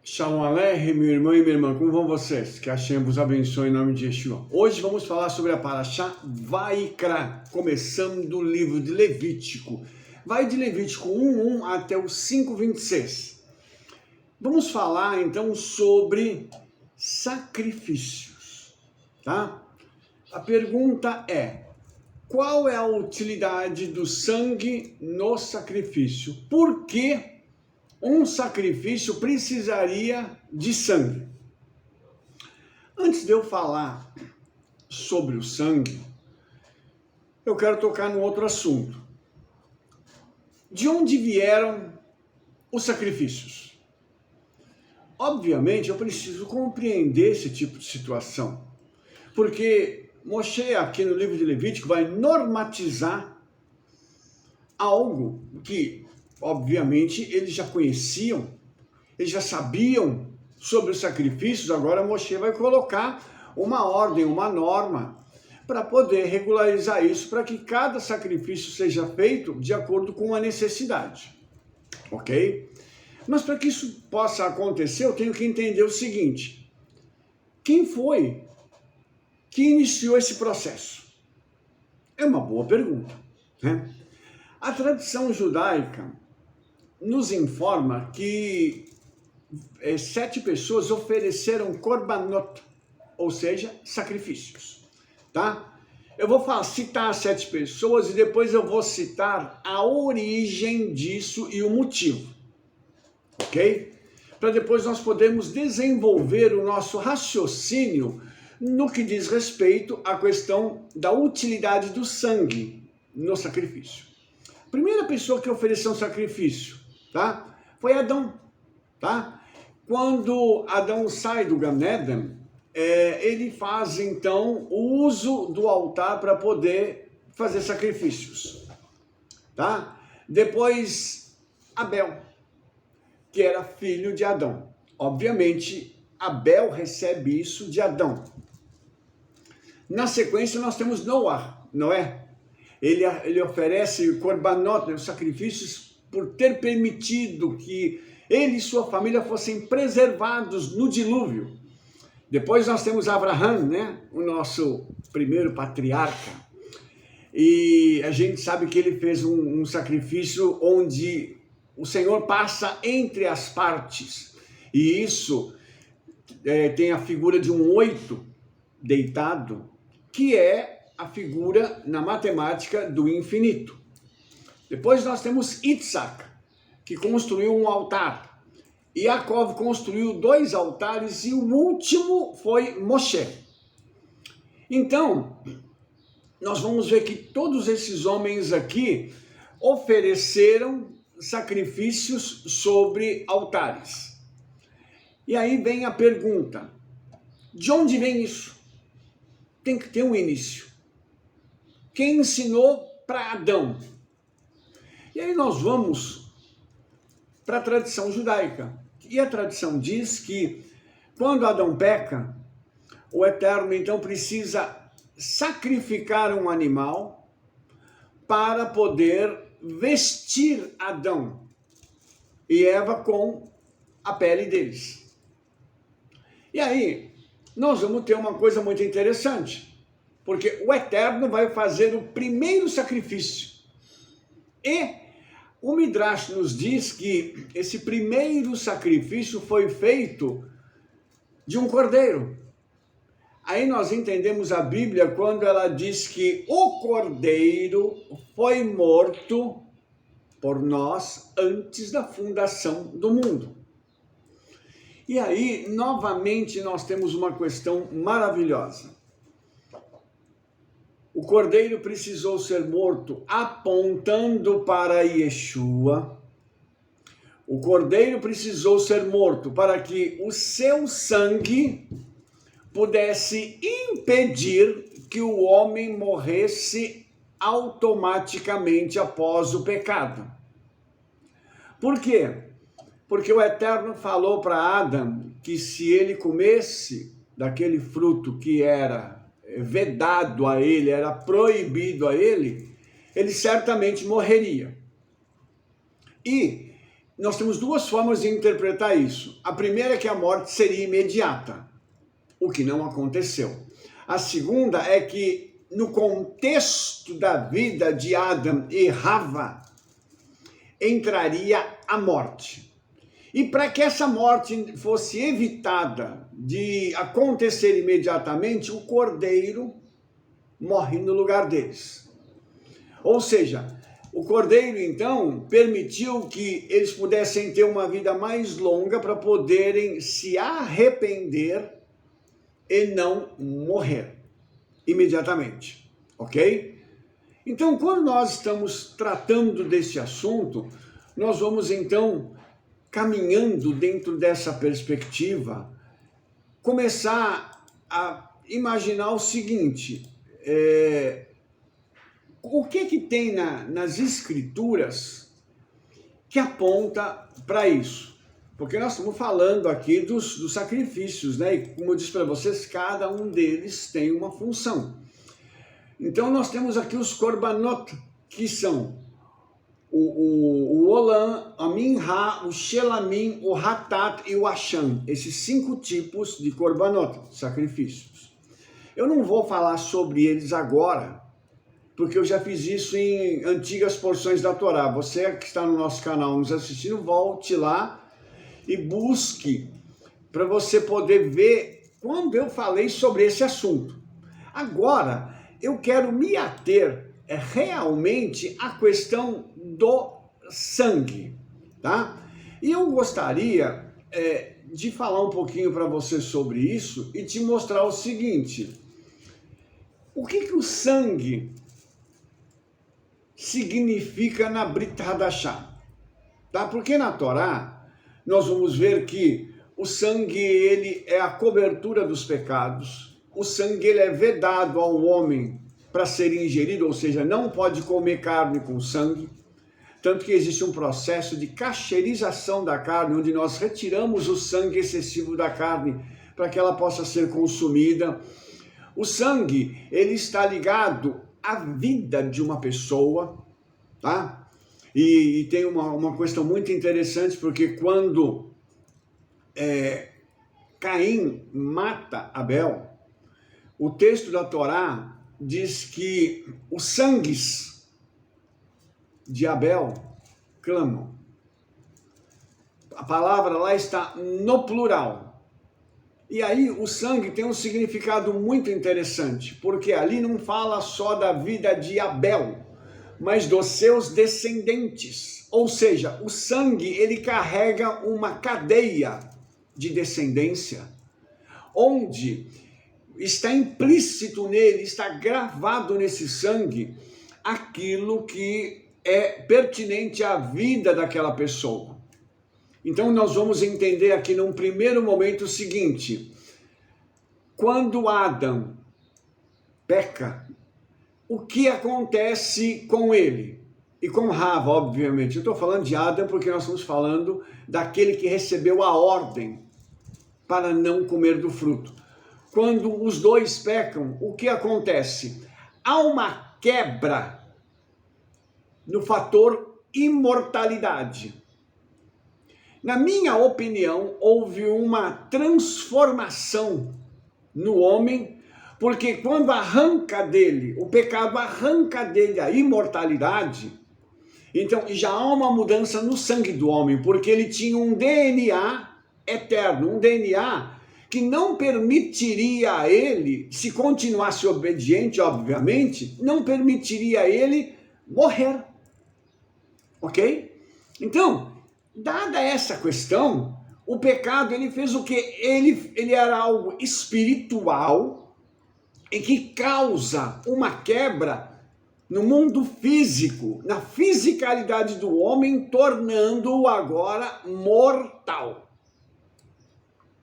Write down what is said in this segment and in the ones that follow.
Shalom Aleichem, meu irmão e minha irmã, como vão vocês? Que a Hashem vos abençoe em nome de Yeshua. Hoje vamos falar sobre a Parashá Vaikra, começando do livro de Levítico. Vai de Levítico 1:1 até o 5:26. Vamos falar então sobre sacrifícios, tá? A pergunta é: qual é a utilidade do sangue no sacrifício? Por que um sacrifício precisaria de sangue? Antes de eu falar sobre o sangue, eu quero tocar num outro assunto. De onde vieram os sacrifícios? Obviamente, eu preciso compreender esse tipo de situação, porque Moshe, aqui no livro de Levítico, vai normatizar algo que, obviamente, eles já conheciam, eles já sabiam sobre os sacrifícios. Agora Moshe vai colocar uma ordem, uma norma, para poder regularizar isso, para que cada sacrifício seja feito de acordo com a necessidade, ok? Mas para que isso possa acontecer, eu tenho que entender o seguinte: quem foi que iniciou esse processo? É uma boa pergunta, né? A tradição judaica nos informa que 7 pessoas ofereceram korbanot, ou seja, sacrifícios, tá? Eu vou citar 7 pessoas e depois eu vou citar a origem disso e o motivo, ok? Para depois nós podermos desenvolver o nosso raciocínio no que diz respeito à questão da utilidade do sangue no sacrifício. A primeira pessoa que ofereceu um sacrifício, tá, foi Adão, tá? Quando Adão sai do Gan Eden, ele faz então o uso do altar para poder fazer sacrifícios, tá? Depois Abel, que era filho de Adão. Obviamente, Abel recebe isso de Adão. Na sequência, nós temos Noé. Ele oferece korbanot, os sacrifícios, por ter permitido que ele e sua família fossem preservados no dilúvio. Depois nós temos Abraham, né? O nosso primeiro patriarca. E a gente sabe que ele fez um sacrifício onde o Senhor passa entre as partes. E isso tem a figura de um 8 deitado, que é a figura na matemática do infinito. Depois nós temos Isaac, que construiu um altar. Yaakov construiu 2 altares e o último foi Moshe. Então, nós vamos ver que todos esses homens aqui ofereceram sacrifícios sobre altares. E aí vem a pergunta: de onde vem isso? Tem que ter um início. Quem ensinou para Adão? E aí nós vamos para a tradição judaica. E a tradição diz que quando Adão peca, o Eterno então precisa sacrificar um animal para poder vestir Adão e Eva com a pele deles. E aí nós vamos ter uma coisa muito interessante, porque o Eterno vai fazer o primeiro sacrifício. E o Midrash nos diz que esse primeiro sacrifício foi feito de um cordeiro. Aí nós entendemos a Bíblia quando ela diz que o cordeiro foi morto por nós antes da fundação do mundo. E aí, novamente, nós temos uma questão maravilhosa. O cordeiro precisou ser morto apontando para Yeshua. O cordeiro precisou ser morto para que o seu sangue pudesse impedir que o homem morresse automaticamente após o pecado. Por quê? Porque o Eterno falou para Adão que se ele comesse daquele fruto que era vedado a ele, era proibido a ele, ele certamente morreria. E nós temos duas formas de interpretar isso. A primeira é que a morte seria imediata, o que não aconteceu. A segunda é que, no contexto da vida de Adão e Rava, entraria a morte. E para que essa morte fosse evitada de acontecer imediatamente, o cordeiro morre no lugar deles. Ou seja, o cordeiro, então, permitiu que eles pudessem ter uma vida mais longa para poderem se arrepender e não morrer imediatamente, ok? Então, quando nós estamos tratando desse assunto, nós vamos, então, caminhando dentro dessa perspectiva, começar a imaginar o seguinte, o que tem nas escrituras que aponta para isso? Porque nós estamos falando aqui dos sacrifícios, né? E como eu disse para vocês, cada um deles tem uma função. Então nós temos aqui os korbanot, que são o olam, a minha, o shelamim, o hatat e o asham. Esses 5 tipos de korbanot, sacrifícios. Eu não vou falar sobre eles agora, porque eu já fiz isso em antigas porções da Torá. Você que está no nosso canal nos assistindo, volte lá e busque para você poder ver quando eu falei sobre esse assunto. Agora, eu quero me ater realmente à questão do sangue, tá? E eu gostaria de falar um pouquinho para você sobre isso e te mostrar o seguinte. O que o sangue significa na Brit Hadashah, tá? Porque na Torá nós vamos ver que o sangue, ele é a cobertura dos pecados, o sangue, ele é vedado ao homem para ser ingerido, ou seja, não pode comer carne com sangue, tanto que existe um processo de cacherização da carne, onde nós retiramos o sangue excessivo da carne para que ela possa ser consumida. O sangue, ele está ligado à vida de uma pessoa, tá? E tem uma questão muito interessante, porque quando Caim mata Abel, o texto da Torá diz que os sangues de Abel clamam. A palavra lá está no plural. E aí o sangue tem um significado muito interessante, porque ali não fala só da vida de Abel, mas dos seus descendentes. Ou seja, o sangue, ele carrega uma cadeia de descendência, onde está implícito nele, está gravado nesse sangue, aquilo que é pertinente à vida daquela pessoa. Então nós vamos entender aqui num primeiro momento o seguinte: quando Adão peca, o que acontece com ele? E com Rava, obviamente. Eu estou falando de Adão porque nós estamos falando daquele que recebeu a ordem para não comer do fruto. Quando os dois pecam, o que acontece? Há uma quebra no fator imortalidade. Na minha opinião, houve uma transformação no homem, porque quando arranca dele, o pecado arranca dele a imortalidade, então já há uma mudança no sangue do homem, porque ele tinha um DNA eterno, um DNA que não permitiria a ele, se continuasse obediente, obviamente, não permitiria a ele morrer. Ok? Então, dada essa questão, o pecado, ele fez o quê? Ele era algo espiritual e que causa uma quebra no mundo físico, na fisicalidade do homem, tornando-o agora mortal.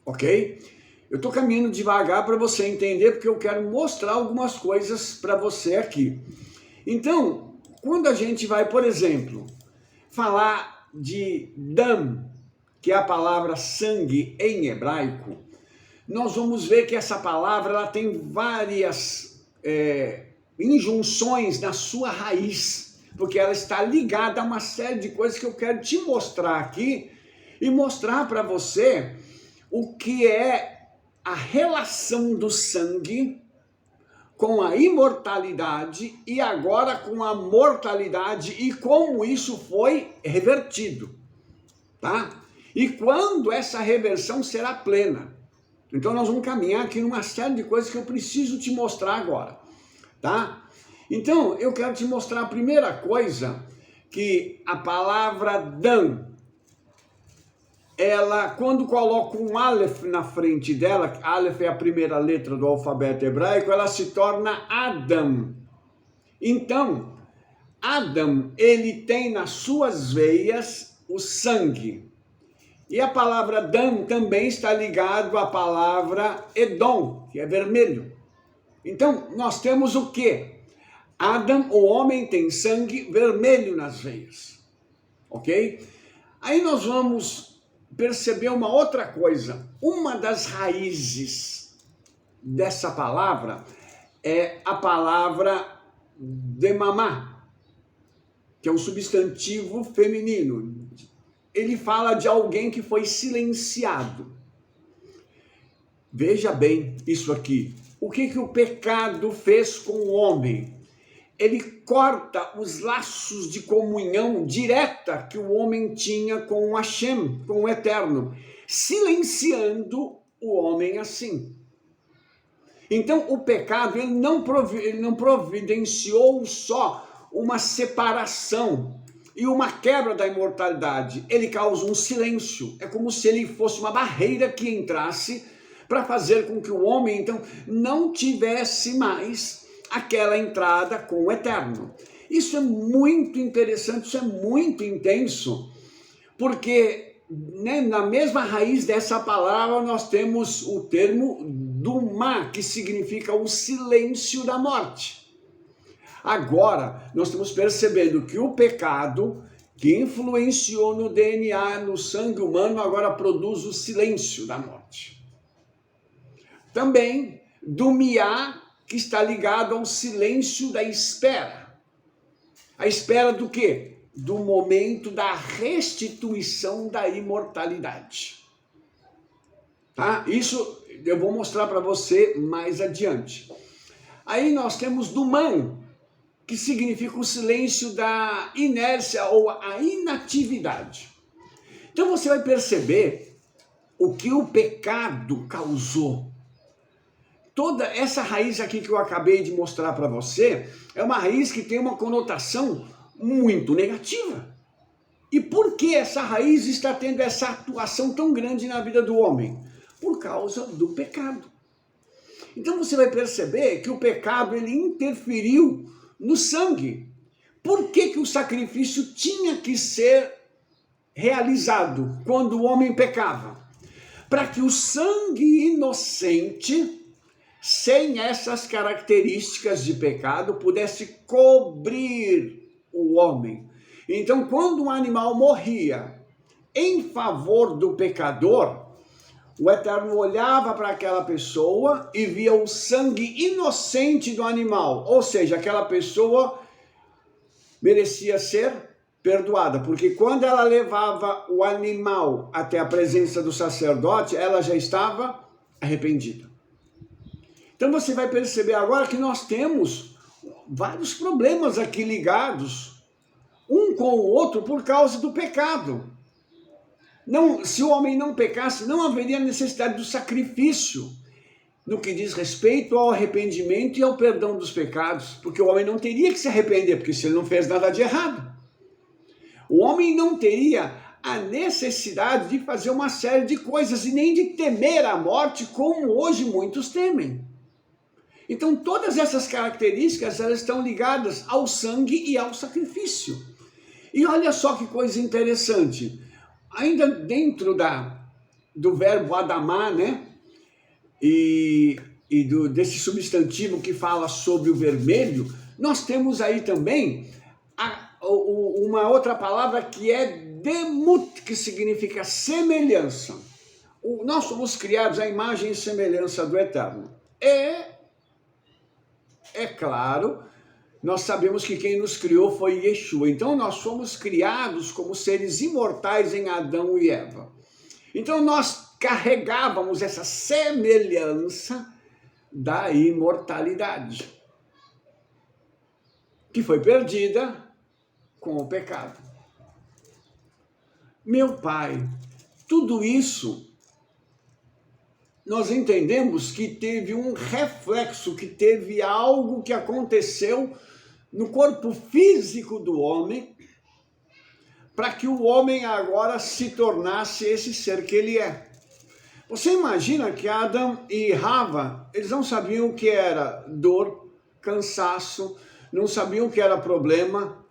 Ok? Eu estou caminhando devagar para você entender, porque eu quero mostrar algumas coisas para você aqui. Então, quando a gente vai, por exemplo, falar de dam, que é a palavra sangue em hebraico, nós vamos ver que essa palavra ela tem várias injunções na sua raiz. porque ela está ligada a uma série de coisas que eu quero te mostrar aqui e mostrar para você o que é a relação do sangue com a imortalidade e agora com a mortalidade e como isso foi revertido, tá? E quando essa reversão será plena. Então nós vamos caminhar aqui numa série de coisas que eu preciso te mostrar agora, tá? Então eu quero te mostrar a primeira coisa, que a palavra Dan, ela, quando coloca um Aleph na frente dela, Aleph é a primeira letra do alfabeto hebraico, ela se torna Adam. Então, Adam, ele tem nas suas veias o sangue. E a palavra Dan também está ligado à palavra Edom, que é vermelho. Então, nós temos o quê? Adam, o homem, tem sangue vermelho nas veias. Ok? Aí nós vamos perceber uma outra coisa. Uma das raízes dessa palavra é a palavra demamá, que é um substantivo feminino. Ele fala de alguém que foi silenciado. Veja bem isso aqui. O que o pecado fez com o homem? Ele corta os laços de comunhão direta que o homem tinha com o Hashem, com o Eterno, silenciando o homem assim. Então, o pecado ele não providenciou só uma separação e uma quebra da imortalidade. Ele causa um silêncio. É como se ele fosse uma barreira que entrasse para fazer com que o homem, então, não tivesse mais aquela entrada com o Eterno. Isso é muito interessante, isso é muito intenso, porque na mesma raiz dessa palavra nós temos o termo Dumá, que significa o silêncio da morte. Agora, nós estamos percebendo que o pecado que influenciou no DNA, no sangue humano, agora produz o silêncio da morte. Também, Dumiá, que está ligado ao silêncio da espera. A espera do quê? Do momento da restituição da imortalidade. Tá? Isso eu vou mostrar para você mais adiante. Aí nós temos Dumã, que significa o silêncio da inércia ou a inatividade. Então você vai perceber o que o pecado causou. Toda essa raiz aqui que eu acabei de mostrar para você é uma raiz que tem uma conotação muito negativa. E por que essa raiz está tendo essa atuação tão grande na vida do homem? Por causa do pecado. Então você vai perceber que o pecado ele interferiu no sangue. Por que o sacrifício tinha que ser realizado quando o homem pecava? Para que o sangue inocente, sem essas características de pecado, pudesse cobrir o homem. Então, quando um animal morria em favor do pecador, o Eterno olhava para aquela pessoa e via o sangue inocente do animal, ou seja, aquela pessoa merecia ser perdoada, porque quando ela levava o animal até a presença do sacerdote, ela já estava arrependida. Então você vai perceber agora que nós temos vários problemas aqui ligados um com o outro por causa do pecado. Não, se o homem não pecasse, não haveria necessidade do sacrifício no que diz respeito ao arrependimento e ao perdão dos pecados, porque o homem não teria que se arrepender, porque se ele não fez nada de errado. O homem não teria a necessidade de fazer uma série de coisas e nem de temer a morte, como hoje muitos temem. Então todas essas características elas estão ligadas ao sangue e ao sacrifício. E olha só que coisa interessante, ainda dentro do verbo adamá, né? Desse substantivo que fala sobre o vermelho, nós temos aí também uma outra palavra que é demut, que significa semelhança. Nós somos criados à imagem e semelhança do Eterno. É claro nós sabemos que quem nos criou foi Yeshua. Então nós fomos criados como seres imortais em Adão e Eva. Então nós carregávamos essa semelhança da imortalidade, que foi perdida com o pecado. Meu Pai, tudo isso nós entendemos que teve um reflexo, que teve algo que aconteceu no corpo físico do homem, para que o homem agora se tornasse esse ser que ele é. Você imagina que Adão e Rava, eles não sabiam o que era dor, cansaço, não sabiam o que era problema,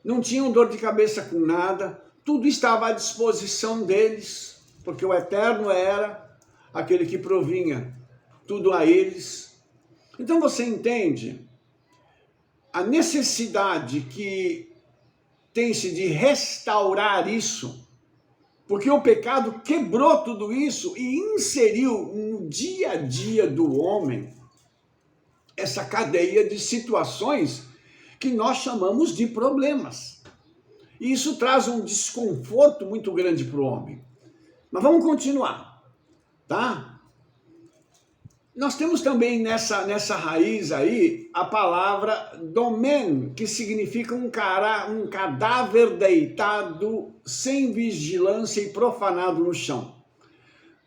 não tinham dor de cabeça com nada, tudo estava à disposição deles, porque o Eterno era aquele que provinha tudo a eles. Então você entende a necessidade que tem-se de restaurar isso, porque o pecado quebrou tudo isso e inseriu no dia a dia do homem essa cadeia de situações que nós chamamos de problemas. E isso traz um desconforto muito grande para o homem. Mas vamos continuar, tá? Nós temos também nessa raiz aí a palavra domen, que significa um cadáver deitado, sem vigilância e profanado no chão.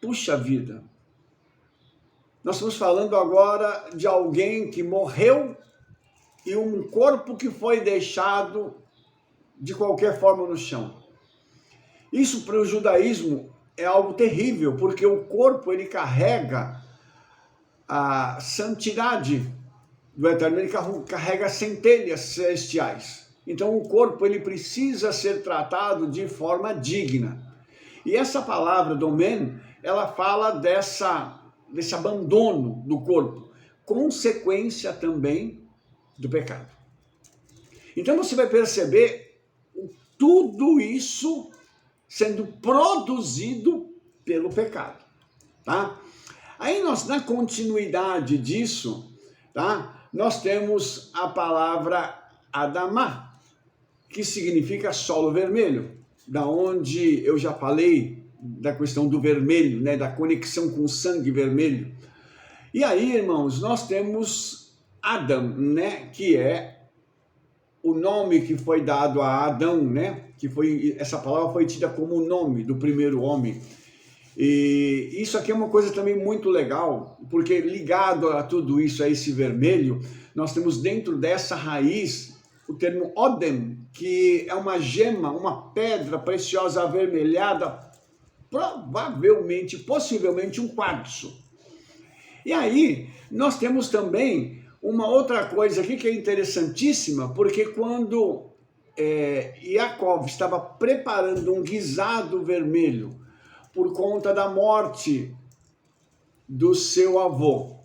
Puxa vida! Nós estamos falando agora de alguém que morreu e um corpo que foi deixado de qualquer forma no chão. Isso para o judaísmo é algo terrível, porque o corpo ele carrega a santidade do Eterno, ele carrega centelhas celestiais. Então o corpo ele precisa ser tratado de forma digna. E essa palavra domen, ela fala desse abandono do corpo, consequência também do pecado. Então você vai perceber tudo isso sendo produzido pelo pecado, tá? Aí nós, na continuidade disso, tá? Nós temos a palavra Adamá, que significa solo vermelho, da onde eu já falei da questão do vermelho, né? Da conexão com o sangue vermelho. E aí, irmãos, nós temos Adão, né? Que é o nome que foi dado a Adão, né? Essa palavra foi tida como o nome do primeiro homem. E isso aqui é uma coisa também muito legal, porque ligado a tudo isso, a esse vermelho, nós temos dentro dessa raiz o termo Odem, que é uma gema, uma pedra preciosa avermelhada, provavelmente, possivelmente um quartzo. E aí, nós temos também uma outra coisa aqui que é interessantíssima, porque quando Yaakov estava preparando um guisado vermelho, por conta da morte do seu avô,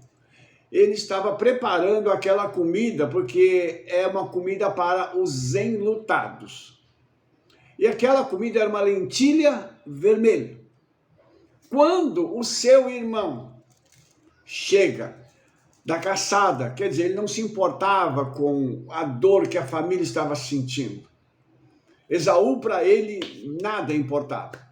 ele estava preparando aquela comida, porque é uma comida para os enlutados. E aquela comida era uma lentilha vermelha. Quando o seu irmão chega da caçada, quer dizer, ele não se importava com a dor que a família estava sentindo. Esaú, para ele, nada importava.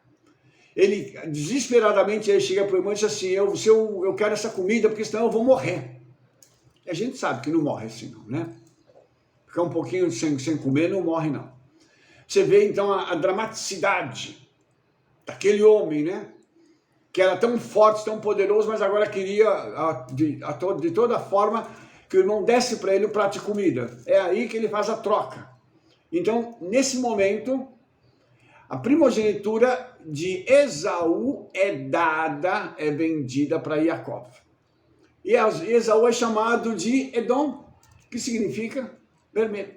Ele, desesperadamente, ele chega para o irmão e diz assim, eu quero essa comida, porque senão eu vou morrer. E a gente sabe que não morre assim, não, né? Ficar um pouquinho sem comer não morre, não. Você vê, então, a dramaticidade daquele homem, né? Que era tão forte, tão poderoso, mas agora queria, de toda forma, que o irmão desse para ele o prato de comida. É aí que ele faz a troca. Então, nesse momento, a primogenitura de Esaú é vendida para Yaakov. E Esaú é chamado de Edom, que significa vermelho.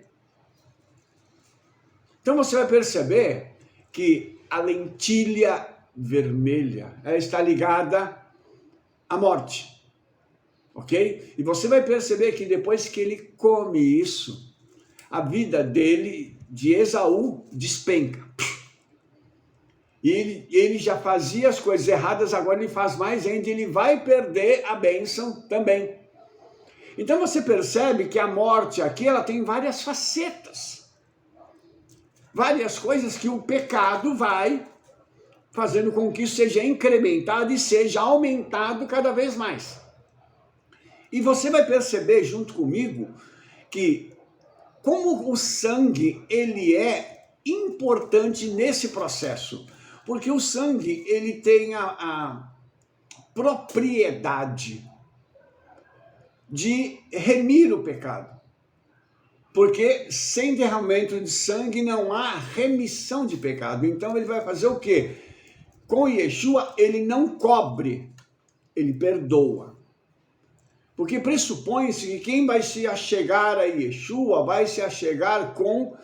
Então você vai perceber que a lentilha vermelha, ela está ligada à morte, ok? E você vai perceber que depois que ele come isso, a vida dele, de Esaú, despenca. E ele já fazia as coisas erradas, agora ele faz mais ainda, ele vai perder a bênção também. Então você percebe que a morte aqui, ela tem várias facetas. Várias coisas que o pecado vai fazendo com que isso seja incrementado e seja aumentado cada vez mais. E você vai perceber junto comigo que como o sangue, ele é importante nesse processo. Porque o sangue, ele tem a propriedade de remir o pecado. Porque sem derramamento de sangue não há remissão de pecado. Então ele vai fazer o quê? Com Yeshua, ele não cobre, ele perdoa. Porque pressupõe-se que quem vai se achegar a Yeshua vai se achegar com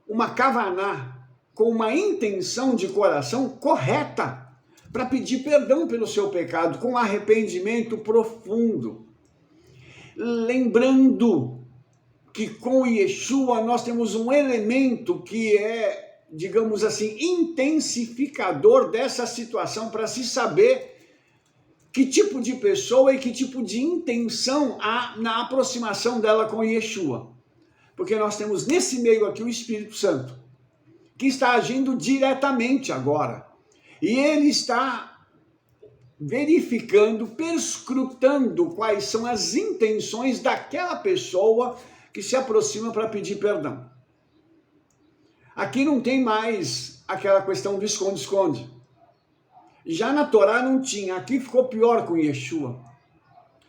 uma kavaná, com uma intenção de coração correta, para pedir perdão pelo seu pecado, com arrependimento profundo. Lembrando que com Yeshua nós temos um elemento que é, digamos assim, intensificador dessa situação para se saber que tipo de pessoa e que tipo de intenção há na aproximação dela com Yeshua. Porque nós temos nesse meio aqui o Espírito Santo, que está agindo diretamente agora. E ele está verificando, perscrutando quais são as intenções daquela pessoa que se aproxima para pedir perdão. Aqui não tem mais aquela questão do esconde-esconde. Já na Torá não tinha, aqui ficou pior com Yeshua.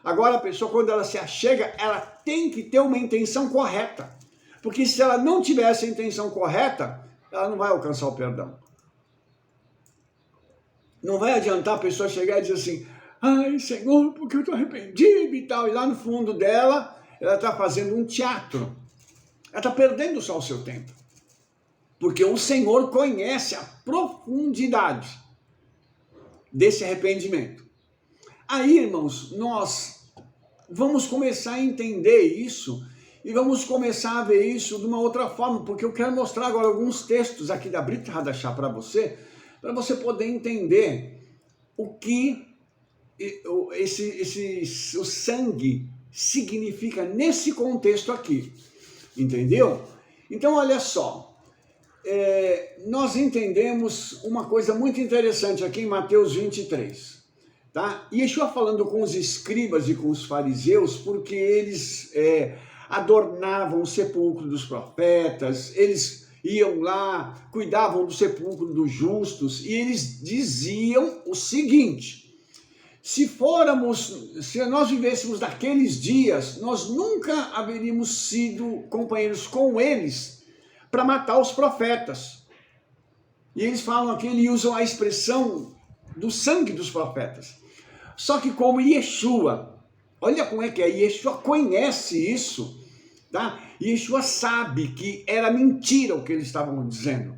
Agora a pessoa, quando ela se achega, ela tem que ter uma intenção correta. Porque se ela não tiver essa intenção correta, ela não vai alcançar o perdão. Não vai adiantar a pessoa chegar e dizer assim, ai Senhor, porque eu estou arrependido e tal. E lá no fundo dela, ela está fazendo um teatro. Ela está perdendo só o seu tempo. Porque o Senhor conhece a profundidade desse arrependimento. Aí, irmãos, nós vamos começar a entender isso e vamos começar a ver isso de uma outra forma, porque eu quero mostrar agora alguns textos aqui da Brit Hadashah para você poder entender o que o sangue significa nesse contexto aqui, entendeu? Então, olha só, nós entendemos uma coisa muito interessante aqui em Mateus 23, tá? Yeshua falando com os escribas e com os fariseus, porque eles adornavam o sepulcro dos profetas, eles iam lá, cuidavam do sepulcro dos justos, e eles diziam o seguinte, se nós vivêssemos daqueles dias, nós nunca haveríamos sido companheiros com eles para matar os profetas. E eles falam aqui, eles usam a expressão do sangue dos profetas. Só que como Yeshua, olha como é que é, Yeshua conhece isso, tá? Yeshua sabe que era mentira o que eles estavam dizendo.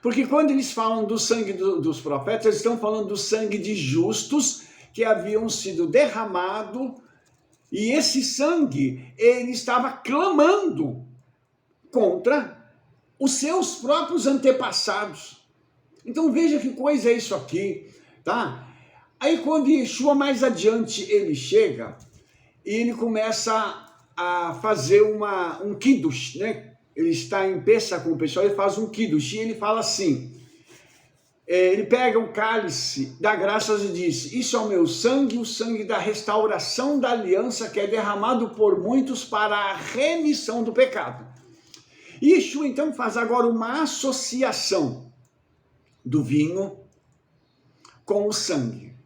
Porque quando eles falam do sangue dos profetas, eles estão falando do sangue de justos que haviam sido derramado, e esse sangue, ele estava clamando contra os seus próprios antepassados. Então veja que coisa é isso aqui, tá? Aí quando Yeshua mais adiante ele chega, e ele começa a fazer um kiddush, né? Ele está em Pessah com o pessoal, ele faz um kiddush, e ele fala assim, ele pega o cálice, dá graças e diz, isso é o meu sangue, o sangue da restauração da aliança que é derramado por muitos para a remissão do pecado. Yeshua então faz agora uma associação do vinho com o sangue,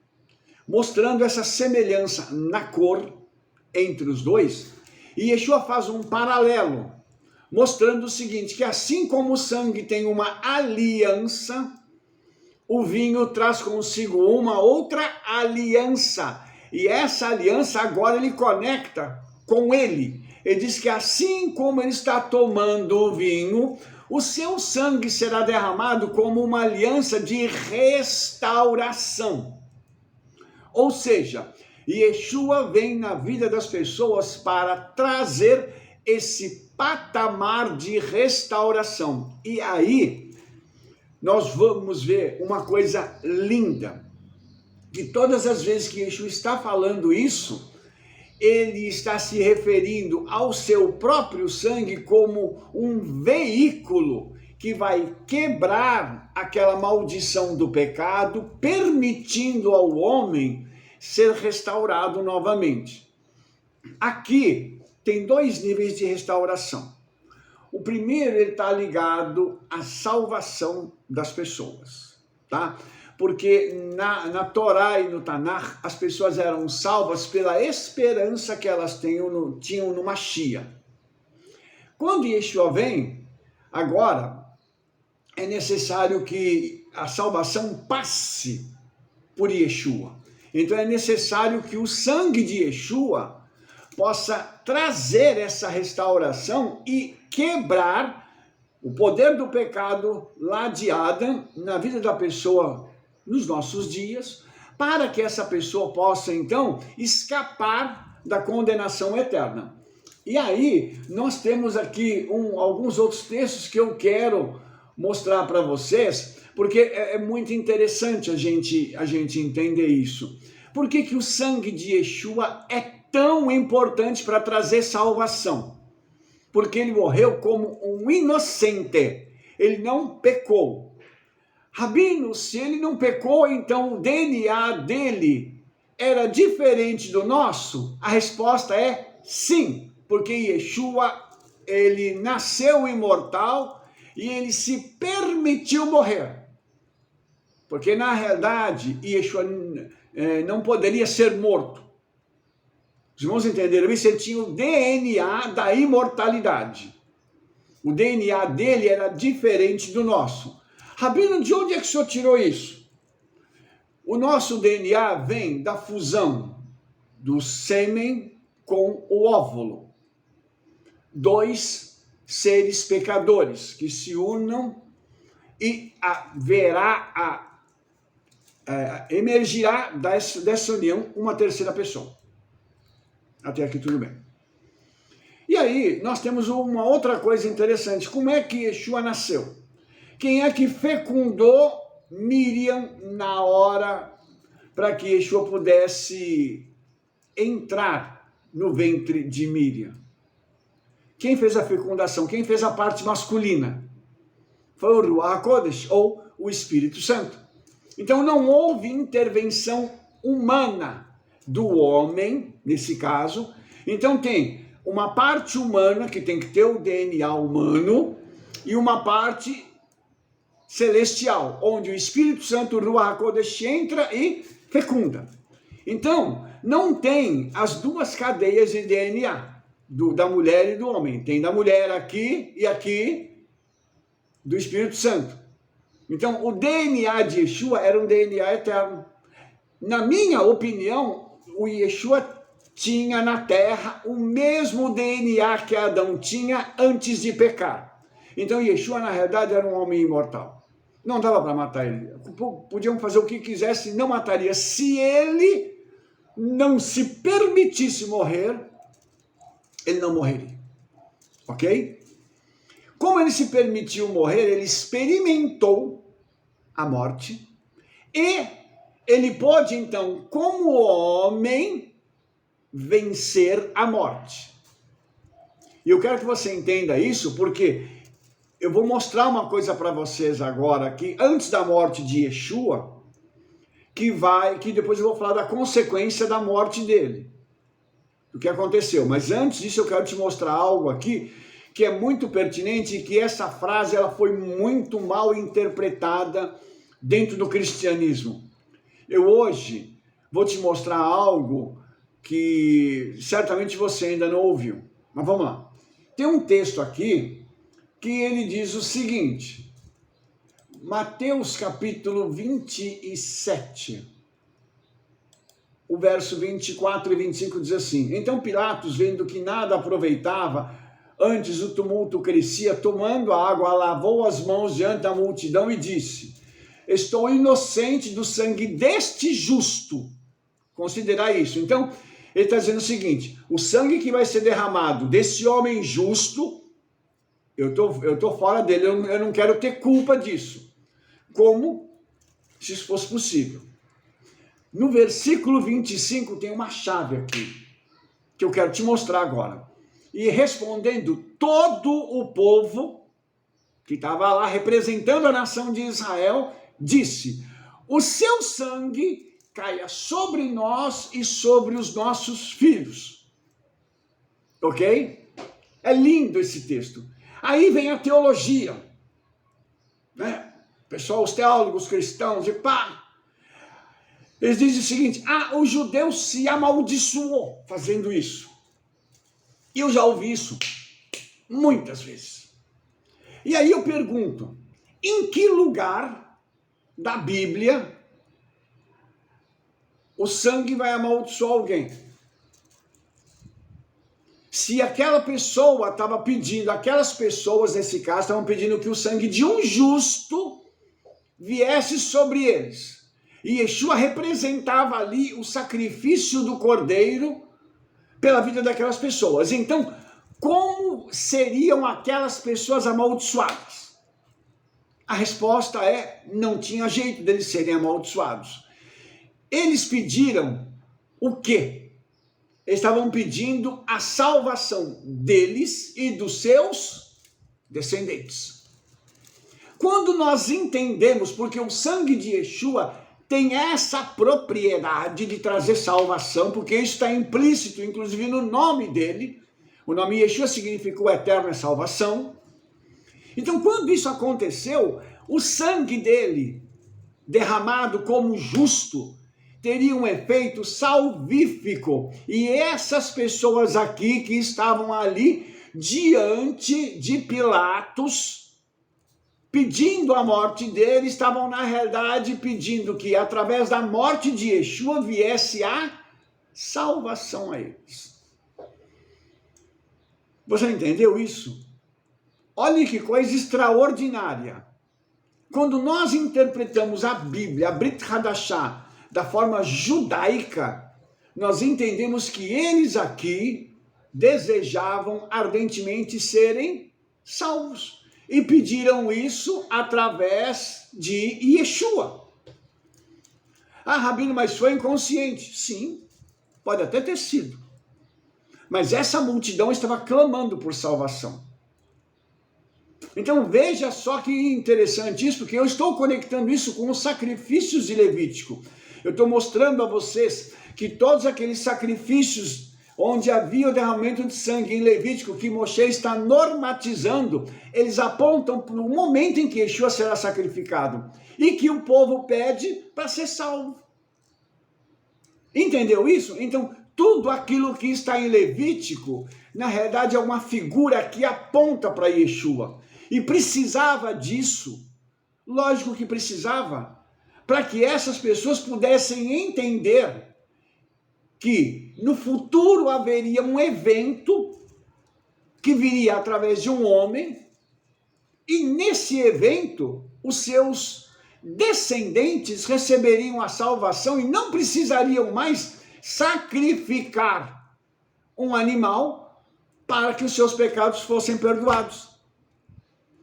mostrando essa semelhança na cor entre os dois, e Yeshua faz um paralelo, mostrando o seguinte, que assim como o sangue tem uma aliança, o vinho traz consigo uma outra aliança, e essa aliança agora ele conecta com ele. Ele diz que assim como ele está tomando o vinho, o seu sangue será derramado como uma aliança de restauração. Ou seja, Yeshua vem na vida das pessoas para trazer esse patamar de restauração. E aí, nós vamos ver uma coisa linda, que todas as vezes que Yeshua está falando isso, ele está se referindo ao seu próprio sangue como um veículo que vai quebrar aquela maldição do pecado, permitindo ao homem ser restaurado novamente. Aqui tem dois níveis de restauração. O primeiro, ele está ligado à salvação das pessoas, tá? Porque na Torá e no Tanakh, as pessoas eram salvas pela esperança que elas tinham no Mashiach. Quando Yeshua vem, agora, é necessário que a salvação passe por Yeshua. Então é necessário que o sangue de Yeshua possa trazer essa restauração e quebrar o poder do pecado lá de Adão na vida da pessoa nos nossos dias, para que essa pessoa possa então escapar da condenação eterna. E aí nós temos aqui alguns outros textos que eu quero mostrar para vocês, porque é muito interessante a gente entender isso. Por que o sangue de Yeshua é tão importante para trazer salvação? Porque ele morreu como um inocente, ele não pecou. Rabino, se ele não pecou, então o DNA dele era diferente do nosso? A resposta é sim, porque Yeshua, ele nasceu imortal e ele se permitiu morrer. Porque na realidade, Yeshua não poderia ser morto. Os irmãos entenderam isso? Ele tinha o DNA da imortalidade. O DNA dele era diferente do nosso. Rabino, de onde é que o senhor tirou isso? O nosso DNA vem da fusão do sêmen com o óvulo. Dois seres pecadores que se unam e emergirá dessa união uma terceira pessoa. Até aqui tudo bem. E aí nós temos uma outra coisa interessante. Como é que Yeshua nasceu? Quem é que fecundou Miriam na hora para que Yeshua pudesse entrar no ventre de Miriam? Quem fez a fecundação? Quem fez a parte masculina? Foi o Ruach HaKodesh, ou o Espírito Santo. Então não houve intervenção humana do homem, nesse caso. Então tem uma parte humana, que tem que ter o DNA humano, e uma parte celestial, onde o Espírito Santo, o Ruach HaKodesh, entra e fecunda. Então, não tem as duas cadeias de DNA, da mulher e do homem. Tem da mulher aqui e aqui do Espírito Santo. Então, o DNA de Yeshua era um DNA eterno. Na minha opinião, o Yeshua tinha na terra o mesmo DNA que Adão tinha antes de pecar. Então, Yeshua, na realidade, era um homem imortal. Não dava para matar ele. Podiam fazer o que quisessem, não mataria. Se ele não se permitisse morrer, ele não morreria. Ok? Como ele se permitiu morrer, ele experimentou a morte e ele pôde, então, como homem, vencer a morte. E eu quero que você entenda isso, porque eu vou mostrar uma coisa para vocês agora, que antes da morte de Yeshua, que depois eu vou falar da consequência da morte dele, do que aconteceu. Mas antes disso eu quero te mostrar algo aqui que é muito pertinente e que essa frase ela foi muito mal interpretada dentro do cristianismo. Eu hoje vou te mostrar algo que certamente você ainda não ouviu. Mas vamos lá. Tem um texto aqui que ele diz o seguinte, Mateus capítulo 27, o verso 24 e 25 diz assim, então Pilatos, vendo que nada aproveitava, antes o tumulto crescia, tomando a água, lavou as mãos diante da multidão e disse, estou inocente do sangue deste justo. Considerar isso. Então, ele está dizendo o seguinte, o sangue que vai ser derramado desse homem justo, eu tô fora dele, eu não quero ter culpa disso. Como se isso fosse possível. No versículo 25 tem uma chave aqui. que eu quero te mostrar agora. E respondendo, todo o povo que estava lá representando a nação de Israel, disse: o seu sangue caia sobre nós e sobre os nossos filhos. Ok? É lindo esse texto. Aí vem a teologia, né? Pessoal, os teólogos cristãos, eles dizem o seguinte: o judeu se amaldiçoou fazendo isso. E eu já ouvi isso muitas vezes. E aí eu pergunto, em que lugar da Bíblia o sangue vai amaldiçoar alguém? Se aquela pessoa estava pedindo, aquelas pessoas nesse caso estavam pedindo que o sangue de um justo viesse sobre eles. E Yeshua representava ali o sacrifício do cordeiro pela vida daquelas pessoas. Então, como seriam aquelas pessoas amaldiçoadas? A resposta é: não tinha jeito deles serem amaldiçoados. Eles pediram o quê? Eles estavam pedindo a salvação deles e dos seus descendentes. Quando nós entendemos, porque o sangue de Yeshua tem essa propriedade de trazer salvação, porque isso está implícito, inclusive, no nome dele. O nome Yeshua significa o eterno é salvação. Então, quando isso aconteceu, o sangue dele, derramado como justo, teria um efeito salvífico. E essas pessoas aqui que estavam ali diante de Pilatos, pedindo a morte dele, estavam na realidade pedindo que através da morte de Yeshua viesse a salvação a eles. Você entendeu isso? Olha que coisa extraordinária. Quando nós interpretamos a Bíblia, a Brit Hadashah, da forma judaica, nós entendemos que eles aqui desejavam ardentemente serem salvos. E pediram isso através de Yeshua. Rabino, mas foi inconsciente. Sim, pode até ter sido. Mas essa multidão estava clamando por salvação. Então veja só que interessante isso, porque eu estou conectando isso com os sacrifícios de Levítico. Eu estou mostrando a vocês que todos aqueles sacrifícios onde havia o derramamento de sangue em Levítico, que Moshe está normatizando, eles apontam para o momento em que Yeshua será sacrificado e que o povo pede para ser salvo. Entendeu isso? Então, tudo aquilo que está em Levítico, na realidade é uma figura que aponta para Yeshua. E precisava disso, lógico que precisava, para que essas pessoas pudessem entender que no futuro haveria um evento que viria através de um homem, e nesse evento os seus descendentes receberiam a salvação e não precisariam mais sacrificar um animal para que os seus pecados fossem perdoados.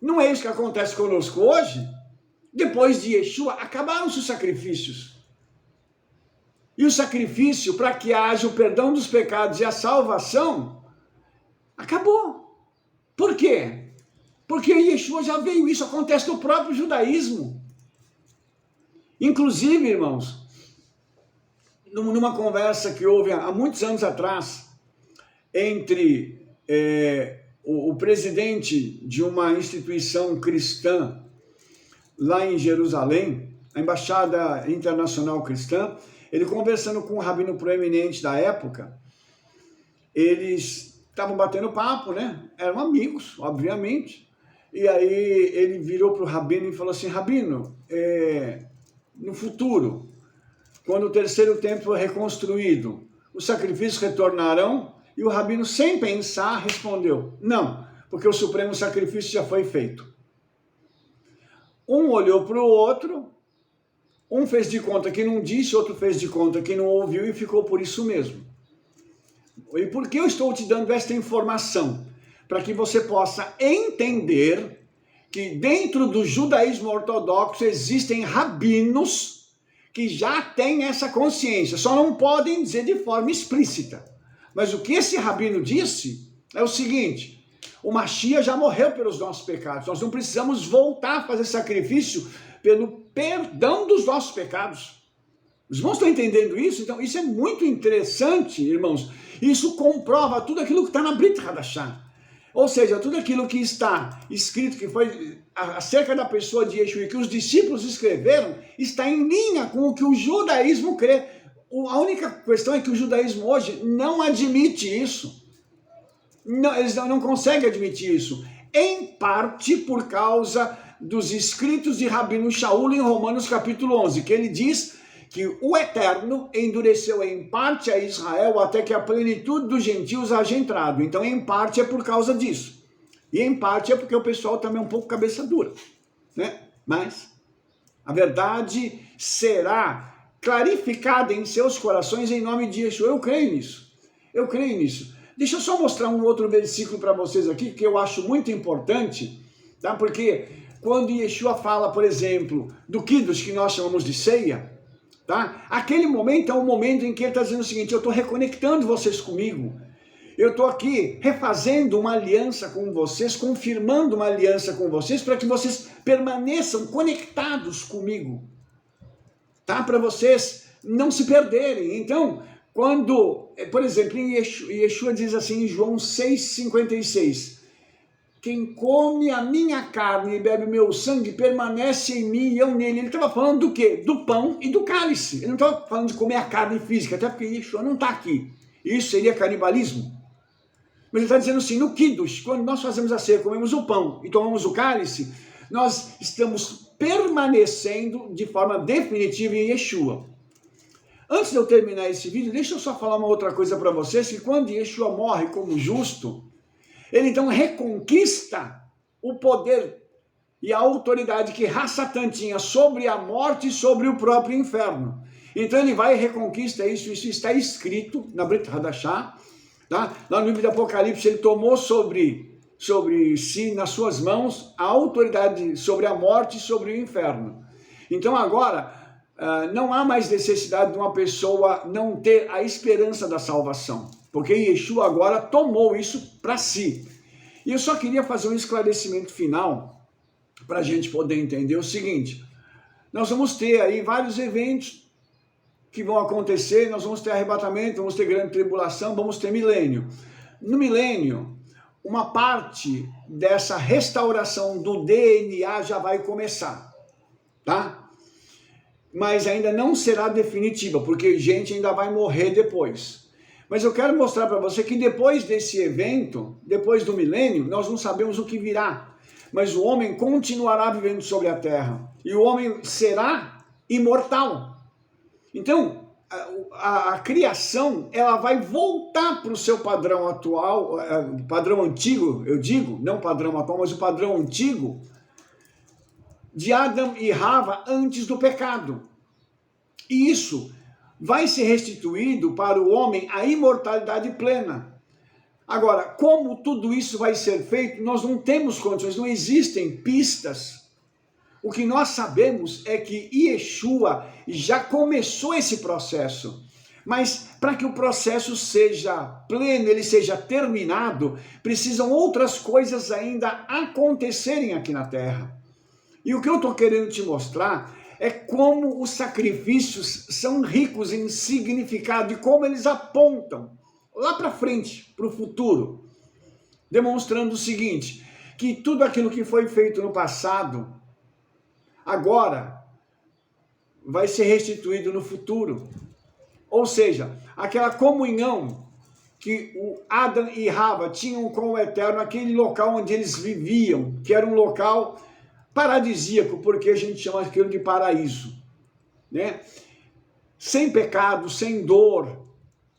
Não é isso que acontece conosco hoje? Depois de Yeshua, acabaram-se os sacrifícios. E o sacrifício para que haja o perdão dos pecados e a salvação, acabou. Por quê? Porque Yeshua já veio, isso acontece no próprio judaísmo. Inclusive, irmãos, numa conversa que houve há muitos anos atrás, entre o presidente de uma instituição cristã lá em Jerusalém, a Embaixada Internacional Cristã, ele conversando com um rabino proeminente da época, eles estavam batendo papo, né? Eram amigos, obviamente. E aí ele virou para o rabino e falou assim: Rabino, no futuro, quando o terceiro templo é reconstruído, os sacrifícios retornarão? E o rabino, sem pensar, respondeu: não, porque o supremo sacrifício já foi feito. Um olhou para o outro, um fez de conta que não disse, outro fez de conta que não ouviu e ficou por isso mesmo. E por que eu estou te dando esta informação? Para que você possa entender que dentro do judaísmo ortodoxo existem rabinos que já têm essa consciência, só não podem dizer de forma explícita, Mas o que esse rabino disse é o seguinte: o Mashiach já morreu pelos nossos pecados, nós não precisamos voltar a fazer sacrifício pelo perdão dos nossos pecados. Os irmãos estão entendendo isso? Então isso é muito interessante, irmãos. Isso comprova tudo aquilo que está na Brit Hadashah. Ou seja, tudo aquilo que está escrito, que foi acerca da pessoa de Yeshua, que os discípulos escreveram, está em linha com o que o judaísmo crê. A única questão é que o judaísmo hoje não admite isso. Não, eles não conseguem admitir isso. Em parte por causa dos escritos de Rabino Shaul em Romanos capítulo 11, que ele diz que o Eterno endureceu em parte a Israel até que a plenitude dos gentios haja entrado. Então, em parte é por causa disso. E em parte é porque o pessoal também é um pouco cabeça dura, né? Mas a verdade será clarificada em seus corações em nome de Yeshua. Eu creio nisso. Eu creio nisso. Deixa eu só mostrar um outro versículo para vocês aqui, que eu acho muito importante, tá? Porque quando Yeshua fala, por exemplo, do Kiddush, que nós chamamos de ceia, tá? Aquele momento é o momento em que ele está dizendo o seguinte: eu estou reconectando vocês comigo, eu estou aqui refazendo uma aliança com vocês, confirmando uma aliança com vocês, para que vocês permaneçam conectados comigo, tá? Para vocês não se perderem. Então, quando, por exemplo, Yeshua diz assim em João 6,56, quem come a minha carne e bebe meu sangue permanece em mim e eu nele. Ele estava falando do quê? Do pão e do cálice. Ele não estava falando de comer a carne física, até porque Yeshua não está aqui. Isso seria canibalismo. Mas ele está dizendo assim, no Kiddush, quando nós fazemos a ceia, comemos o pão e tomamos o cálice, nós estamos permanecendo de forma definitiva em Yeshua. Antes de eu terminar esse vídeo, deixa eu só falar uma outra coisa para vocês, que quando Yeshua morre como justo, ele então reconquista o poder e a autoridade que Hassatan tinha sobre a morte e sobre o próprio inferno. Então ele vai e reconquista isso está escrito na Brit Hadashah, tá? Lá no livro do Apocalipse, ele tomou sobre si, nas suas mãos, a autoridade sobre a morte e sobre o inferno. Então agora, não há mais necessidade de uma pessoa não ter a esperança da salvação, porque Yeshua agora tomou isso para si. E eu só queria fazer um esclarecimento final para a gente poder entender o seguinte: nós vamos ter aí vários eventos que vão acontecer, nós vamos ter arrebatamento, vamos ter grande tribulação, vamos ter milênio. No milênio, uma parte dessa restauração do DNA já vai começar, tá? Mas ainda não será definitiva, porque gente ainda vai morrer depois. Mas eu quero mostrar para você que depois desse evento, depois do milênio, nós não sabemos o que virá. Mas o homem continuará vivendo sobre a terra. E o homem será imortal. Então, a criação, ela vai voltar para o seu padrão atual, padrão antigo, eu digo, não padrão atual, mas o padrão antigo, de Adão e Rava antes do pecado. E isso vai ser restituído para o homem a imortalidade plena. Agora, como tudo isso vai ser feito, nós não temos condições, não existem pistas. O que nós sabemos é que Yeshua já começou esse processo. Mas para que o processo seja pleno, ele seja terminado, precisam outras coisas ainda acontecerem aqui na Terra. E o que eu estou querendo te mostrar é como os sacrifícios são ricos em significado e como eles apontam lá para frente, para o futuro, demonstrando o seguinte, que tudo aquilo que foi feito no passado, agora vai ser restituído no futuro. Ou seja, aquela comunhão que o Adão e Rava tinham com o Eterno, aquele local onde eles viviam, que era um local paradisíaco, porque a gente chama aquilo de paraíso, né? Sem pecado, sem dor.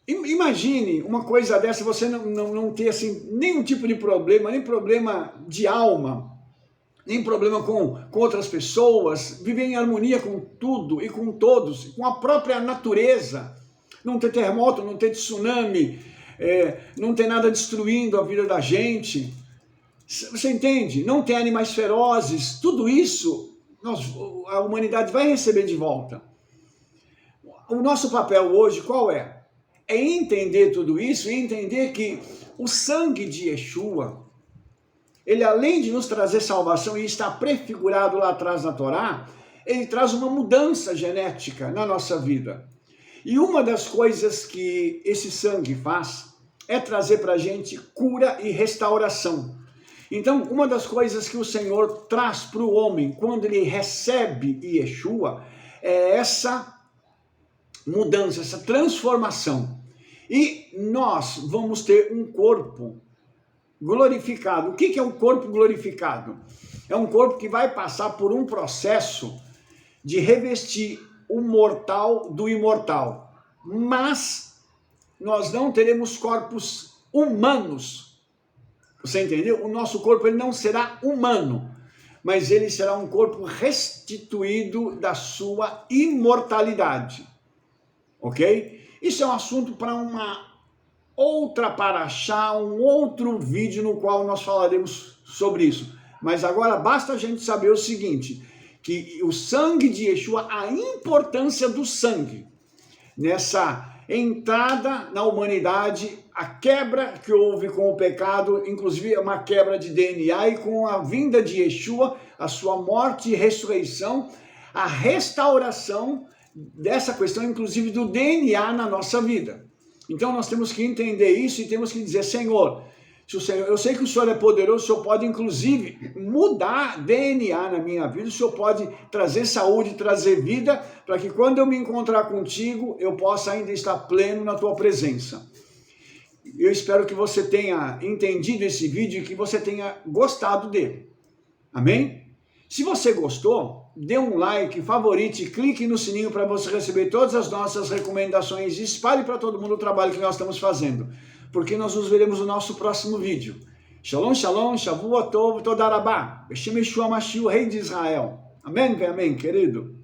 Imagine uma coisa dessa, você não ter assim, nenhum tipo de problema, nem problema de alma, nem problema com outras pessoas, viver em harmonia com tudo e com todos, com a própria natureza, não ter terremoto, não ter tsunami, não ter nada destruindo a vida da gente. Você entende? Não tem animais ferozes, tudo isso a humanidade vai receber de volta. O nosso papel hoje qual é? é entender tudo isso e entender que o sangue de Yeshua, ele além de nos trazer salvação e está prefigurado lá atrás na Torá, ele traz uma mudança genética na nossa vida. E uma das coisas que esse sangue faz é trazer para a gente cura e restauração. Então, uma das coisas que o Senhor traz para o homem quando ele recebe Yeshua é essa mudança, essa transformação. E nós vamos ter um corpo glorificado. O que é um corpo glorificado? É um corpo que vai passar por um processo de revestir o mortal do imortal. Mas nós não teremos corpos humanos. Você entendeu? O nosso corpo ele não será humano, mas ele será um corpo restituído da sua imortalidade. Ok? Isso é um assunto para uma outra paraxá, um outro vídeo no qual nós falaremos sobre isso. Mas agora basta a gente saber o seguinte, que o sangue de Yeshua, a importância do sangue nessa entrada na humanidade, a quebra que houve com o pecado, inclusive é uma quebra de DNA, e com a vinda de Yeshua, a sua morte e ressurreição, a restauração dessa questão, inclusive do DNA na nossa vida. Então nós temos que entender isso e temos que dizer, Senhor, eu sei que o Senhor é poderoso, o Senhor pode inclusive mudar DNA na minha vida, o Senhor pode trazer saúde, trazer vida, para que quando eu me encontrar contigo, eu possa ainda estar pleno na tua presença. Eu espero que você tenha entendido esse vídeo e que você tenha gostado dele. Amém? Se você gostou, dê um like, favorite, clique no sininho para você receber todas as nossas recomendações e espalhe para todo mundo o trabalho que nós estamos fazendo, porque nós nos veremos no nosso próximo vídeo. Shalom, shalom, Shavua Tov, Toda Rabá, Beshem Yeshua Mashiach, Rei de Israel. Amém, amém, querido?